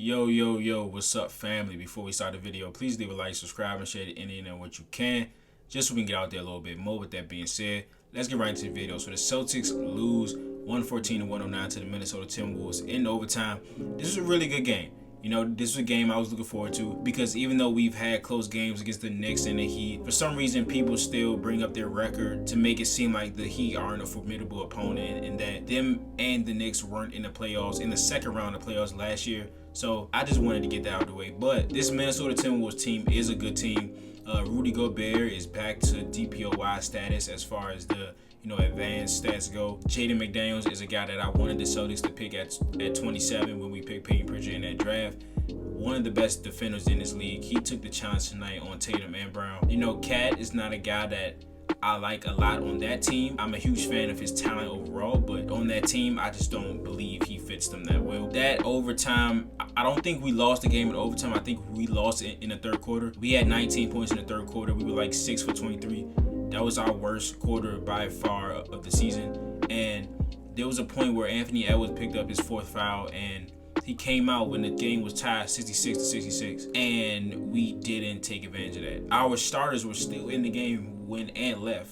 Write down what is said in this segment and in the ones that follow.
Yo, what's up, family? Before we start the video, please leave a like, subscribe, and share the internet what you can, just so we can get out there a little bit more. With that being said, let's get right into the video. So the Celtics lose 114-109 to the Minnesota Timberwolves in overtime. This is a really good game. You know, this was a game I was looking forward to because even though we've had close games against the Knicks and the Heat, for some reason people still bring up their record to make it seem like the Heat aren't a formidable opponent and that them and the Knicks weren't in the playoffs in the second round of playoffs last year. So I just wanted to get that out of the way. But this Minnesota Timberwolves team is a good team. Rudy Gobert is back to DPOY status as far as the advanced stats go. Jaden McDaniels is a guy that I wanted the Celtics to pick at 27 when we picked Peyton Pritchard in that draft. One of the best defenders in this league. He took the challenge tonight on Tatum and Brown. Cat is not a guy that I like a lot on that team. I'm a huge fan of his talent overall, but on that team, I just don't believe he fits them that well. That overtime, I don't think we lost the game in overtime. I think we lost it in the third quarter. We had 19 points in the third quarter. We were like 6 for 23. That was our worst quarter by far of the season. And there was a point where Anthony Edwards picked up his fourth foul and he came out when the game was tied 66-66, and we didn't take advantage of that. Our starters were still in the game when Ant left.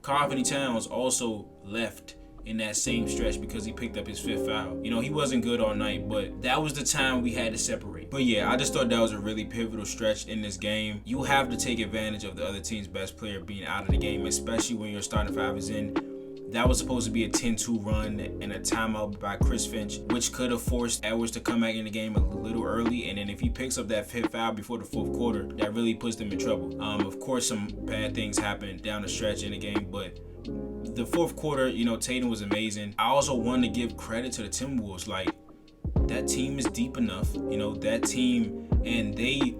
Karl-Anthony Towns also left in that same stretch because he picked up his fifth foul. He wasn't good all night, but that was the time we had to separate. But yeah, I just thought that was a really pivotal stretch in this game. You have to take advantage of the other team's best player being out of the game, especially when your starting five is in. That was supposed to be a 10-2 run and a timeout by Chris Finch, which could have forced Edwards to come back in the game a little early. And then if he picks up that fifth foul before the fourth quarter, that really puts them in trouble. Of course, some bad things happened down the stretch in the game, but the fourth quarter, Tatum was amazing. I also wanted to give credit to the Timberwolves. Like, that team is deep enough, that team, and they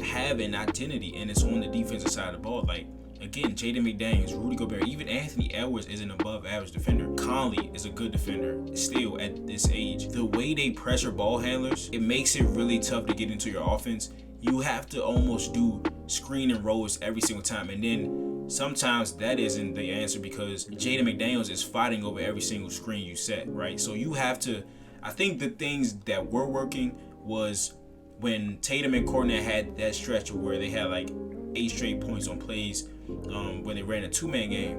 have an identity, and it's on the defensive side of the ball. Like, again, Jaden McDaniels, Rudy Gobert, even Anthony Edwards is an above-average defender. Conley is a good defender still at this age. The way they pressure ball handlers, it makes it really tough to get into your offense. You have to almost do screen and rolls every single time, and then sometimes that isn't the answer because Jaden McDaniels is fighting over every single screen you set, right? So you have to, I think the things that were working was when Tatum and Kornet had that stretch where they had like 8 straight points on plays when they ran a two-man game.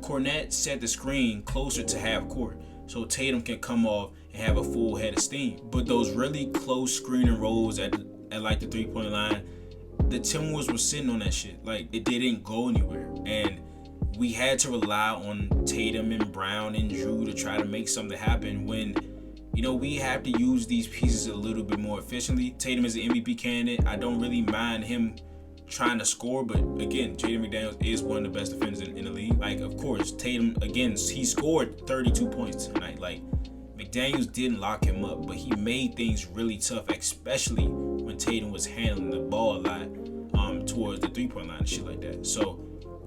Kornet set the screen closer to half court so Tatum can come off and have a full head of steam. But those really close screen and rolls at like the three-point line, the Timberwolves were sitting on that shit. Like, it didn't go anywhere. And we had to rely on Tatum and Brown and Drew to try to make something happen when, we have to use these pieces a little bit more efficiently. Tatum is an MVP candidate. I don't really mind him trying to score, but again, Jaden McDaniels is one of the best defenders in the league. Like, of course, Tatum, again, he scored 32 points tonight. Like, McDaniels didn't lock him up, but he made things really tough, especially when Tatum was handling the ball a lot towards the three-point line and shit like that. So,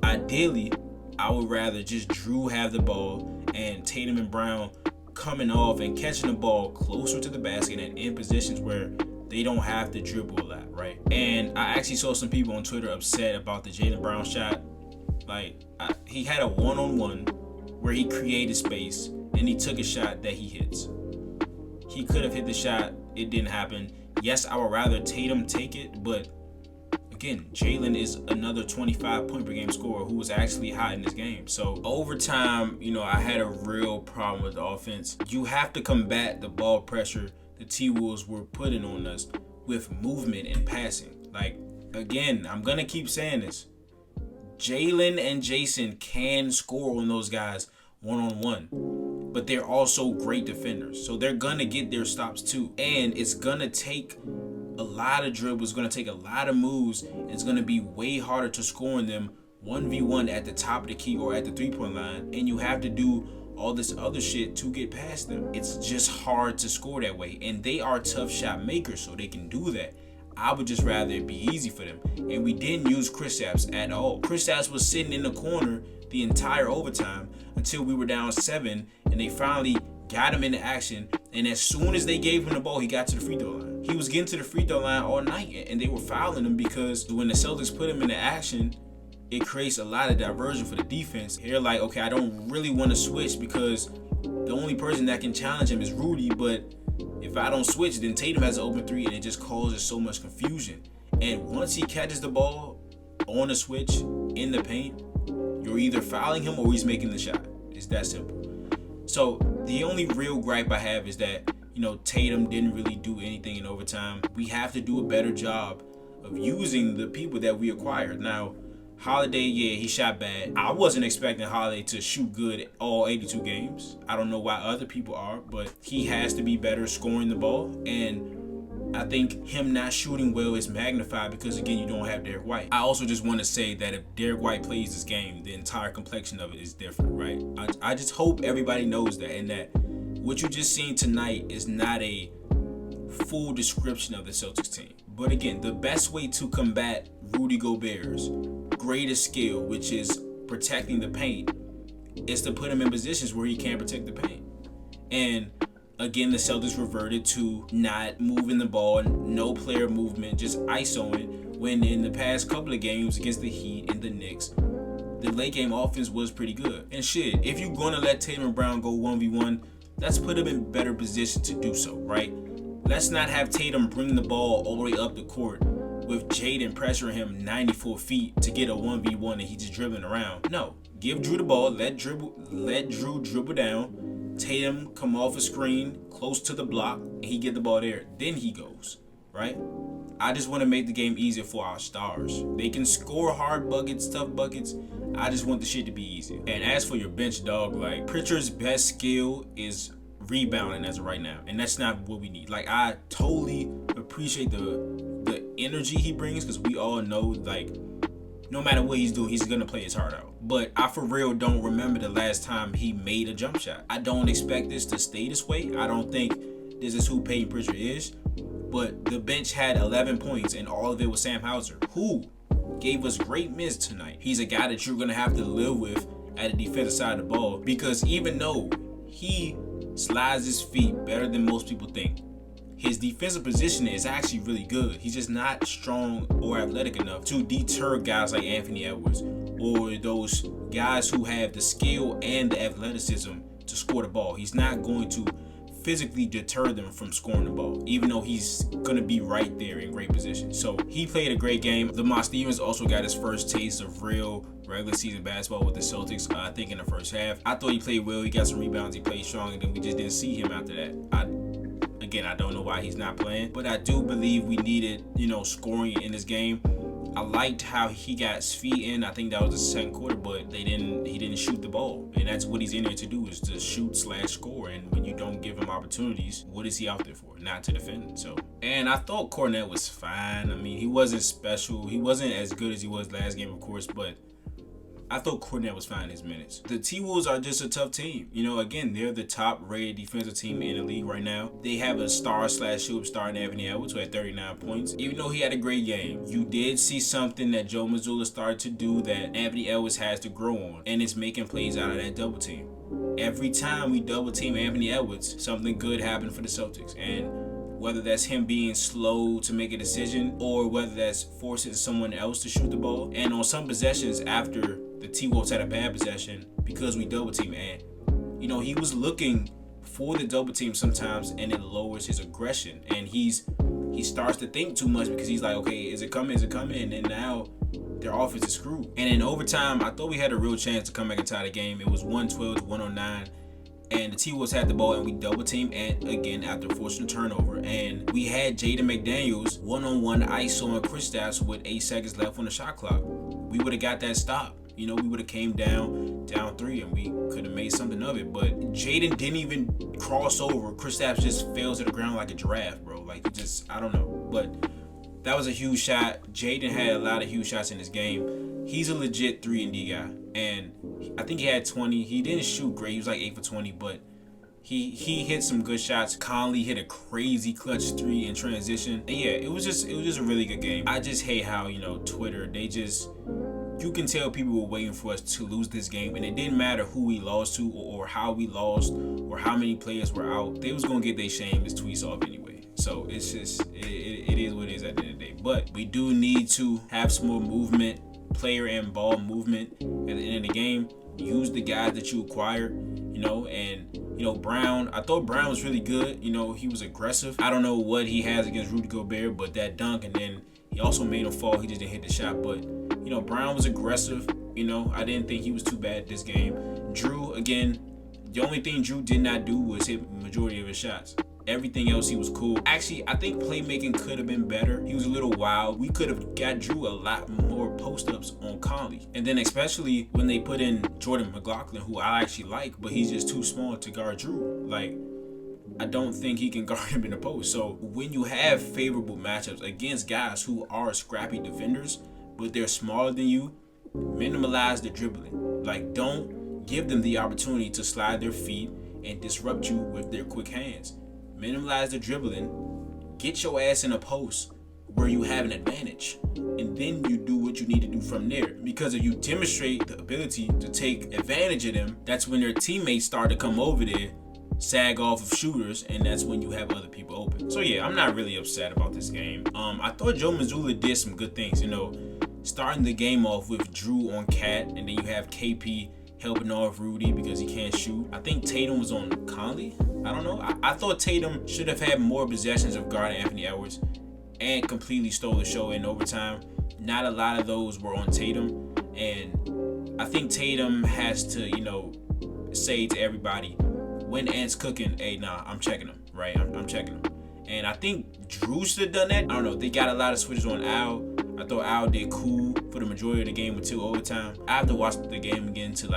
ideally, I would rather just Drew have the ball and Tatum and Brown coming off and catching the ball closer to the basket and in positions where they don't have to dribble a lot, right? And I actually saw some people on Twitter upset about the Jaylen Brown shot. Like, he had a one-on-one where he created space and he took a shot that he hits. He could have hit the shot. It didn't happen. Yes, I would rather Tatum take it, but again, Jaylen is another 25 point per game scorer who was actually hot in this game. So overtime, I had a real problem with the offense. You have to combat the ball pressure the T-Wolves were putting on us with movement and passing. Like, again, I'm going to keep saying this. Jaylen and Jason can score on those guys one-on-one, but they're also great defenders. So they're going to get their stops too. And it's going to take a lot of dribbles, it's going to take a lot of moves. It's going to be way harder to score on them 1v1 at the top of the key or at the three-point line. And you have to do all this other shit to get past them. It's just hard to score that way. And they are tough shot makers, so they can do that. I would just rather it be easy for them. And we didn't use Kristaps at all. Kristaps was sitting in the corner the entire overtime until we were down 7, and they finally got him into action. And as soon as they gave him the ball, he got to the free throw line. He was getting to the free throw line all night, and they were fouling him because when the Celtics put him into action, it creates a lot of diversion for the defense. They're like, okay, I don't really want to switch because the only person that can challenge him is Rudy, but If I don't switch, then Tatum has an open three, and it just causes so much confusion. And once he catches the ball on a switch in the paint, you're either fouling him or he's making the shot. It's that simple. So the only real gripe I have is that, Tatum didn't really do anything in overtime. We have to do a better job of using the people that we acquired. Now, Holiday, yeah, he shot bad. I wasn't expecting Holiday to shoot good all 82 games. I don't know why other people are, but he has to be better scoring the ball. And I think him not shooting well is magnified because, again, you don't have Derek White. I also just want to say that if Derek White plays this game, the entire complexion of it is different, right? I just hope everybody knows that, and that what you just seen tonight is not a full description of the Celtics team. But again, the best way to combat Rudy Gobert's greatest skill, which is protecting the paint, is to put him in positions where he can't protect the paint. And again, the Celtics reverted to not moving the ball, no player movement, just isoing, when in the past couple of games against the Heat and the Knicks, the late game offense was pretty good. And shit, if you're going to let Tatum and Brown go 1v1, let's put him in better position to do so, right? Let's not have Tatum bring the ball all the way up the court with Jaden pressuring him 94 feet to get a 1v1 and he's just dribbling around. No, give Drew the ball, let Drew dribble down, Tatum come off a screen close to the block, and he get the ball there. Then he goes, right? I just want to make the game easier for our stars. They can score hard buckets, tough buckets. I just want the shit to be easy. And as for your bench, dog, like, Pritchard's best skill is rebounding as of right now, and that's not what we need. Like, I totally appreciate the energy he brings, because we all know, like, no matter what he's doing, he's gonna play his heart out. But I for real don't remember the last time he made a jump shot. I don't expect this to stay this way. I don't think this is who Peyton Pritchard is. But the bench had 11 points, and all of it was Sam Hauser, who gave us great minutes tonight. He's a guy that you're gonna have to live with at the defensive side of the ball, because even though he slides his feet better than most people think, his defensive positioning is actually really good. He's just not strong or athletic enough to deter guys like Anthony Edwards or those guys who have the skill and the athleticism to score the ball. He's not going to physically deter them from scoring the ball, even though he's going to be right there in great position. So he played a great game. Lamar Stevens also got his first taste of real regular season basketball with the Celtics, I think in the first half. I thought he played well. He got some rebounds. He played strong, and then we just didn't see him after that. I don't know why he's not playing, but I do believe we needed, scoring in this game. I liked how he got his feet in. I think that was the second quarter, but he didn't shoot the ball. And that's what he's in there to do, is to shoot/score. And when you don't give him opportunities, what is he out there for? Not to defend. So, and I thought Cornette was fine. I mean, he wasn't special. He wasn't as good as he was last game, of course, but I thought Cornette was fine in his minutes. The TWolves are just a tough team. Again, they're the top-rated defensive team in the league right now. They have a star/superstar in Anthony Edwards, who had 39 points. Even though he had a great game, you did see something that Joe Mazzulla started to do that Anthony Edwards has to grow on, and it's making plays out of that double team. Every time we double team Anthony Edwards, something good happened for the Celtics. And whether that's him being slow to make a decision, or whether that's forcing someone else to shoot the ball. And on some possessions after the T-Wolves had a bad possession, because we double team, and he was looking for the double team sometimes, and it lowers his aggression, and he starts to think too much, because he's like, okay, is it coming, and then now their offense is screwed. And in overtime, I thought we had a real chance to come back and tie the game. It was 112 to 109. And the T-Wolves had the ball, and we double team, and again after forcing a turnover. And we had Jaden McDaniels one-on-one ISO and Kristaps with 8 seconds left on the shot clock. We would have got that stop. We would have came down 3, and we could have made something of it. But Jaden didn't even cross over. Kristaps just fell to the ground like a giraffe, bro. Like, I don't know. But that was a huge shot. Jaden had a lot of huge shots in this game. He's a legit 3-and-D guy, and I think he had 20. He didn't shoot great. He was like 8 for 20, but he hit some good shots. Conley hit a crazy clutch 3 in transition. And yeah, it was just a really good game. I just hate how, Twitter, you can tell people were waiting for us to lose this game, and it didn't matter who we lost to or how we lost or how many players were out. They was going to get their shameless tweets off anyway. So it's just, it is what it is at the end of the day. But we do need to have some more movement, player and ball movement at the end of the game. Use the guys that you acquired, and Brown, I thought Brown was really good. He was aggressive. I don't know what he has against Rudy Gobert, but that dunk, and then he also made him fall. He just didn't hit the shot. But, Brown was aggressive. I didn't think he was too bad this game. Drew, again, the only thing Drew did not do was hit the majority of his shots. Everything else, he was cool. Actually, I think playmaking could have been better. He was a little wild. We could have got Drew a lot more post-ups on Conley. And then especially when they put in Jordan McLaughlin, who I actually like, but he's just too small to guard Drew. Like, I don't think he can guard him in the post. So when you have favorable matchups against guys who are scrappy defenders, but they're smaller than you, minimize the dribbling. Like, don't give them the opportunity to slide their feet and disrupt you with their quick hands. Minimize the dribbling, get your ass in a post where you have an advantage, and then you do what you need to do from there. Because if you demonstrate the ability to take advantage of them, that's when their teammates start to come over there, sag off of shooters, and that's when you have other people open. So yeah, I'm not really upset about this game. I thought Joe Mazzulla did some good things, starting the game off with Drew on Cat, and then you have KP helping off Rudy because he can't shoot. I think Tatum was on Conley. I don't know. I thought Tatum should have had more possessions of guarding Anthony Edwards and completely stole the show in overtime. Not a lot of those were on Tatum. And I think Tatum has to, say to everybody, when Ant's cooking, hey, nah, I'm checking him, right? I'm checking him. And I think Drew should have done that. I don't know. They got a lot of switches on Al. I thought Al did cool for the majority of the game until overtime. I have to watch the game again to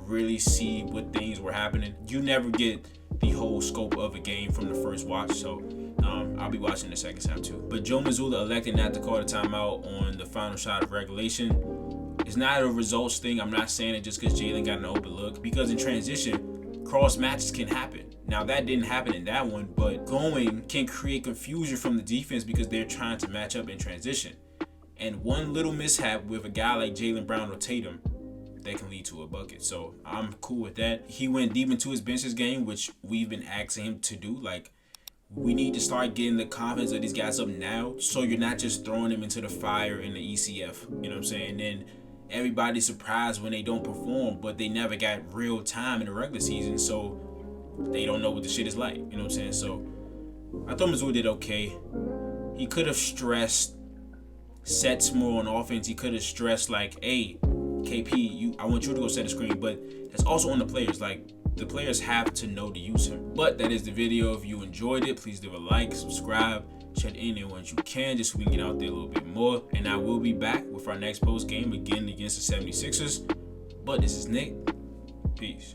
really see what things were happening. You never get the whole scope of a game from the first watch, so I'll be watching the second half too. But Joe Mazzulla elected not to call the timeout on the final shot of regulation. It's not a results thing. I'm not saying it just because Jalen got an open look, because in transition, cross matches can happen. Now that didn't happen in that one, but going can create confusion from the defense because they're trying to match up in transition. And one little mishap with a guy like Jaylen Brown or Tatum, that can lead to a bucket. So I'm cool with that. He went deep into his benches game, which we've been asking him to do. Like, we need to start getting the confidence of these guys up now, so you're not just throwing them into the fire in the ECF. You know what I'm saying? And then everybody's surprised when they don't perform, but they never got real time in the regular season, so they don't know what the shit is like. You know what I'm saying? So I thought Mazzulla did okay. He could have stressed sets more on offense. He could have stressed like, hey, KP, I want you to go set a screen, but that's also on the players. Like, the players have to know to use him. But that is the video. If you enjoyed it, please leave a like, subscribe, check in once you can, just so we can get out there a little bit more. And I will be back with our next post game again against the 76ers. But this is Nick. Peace.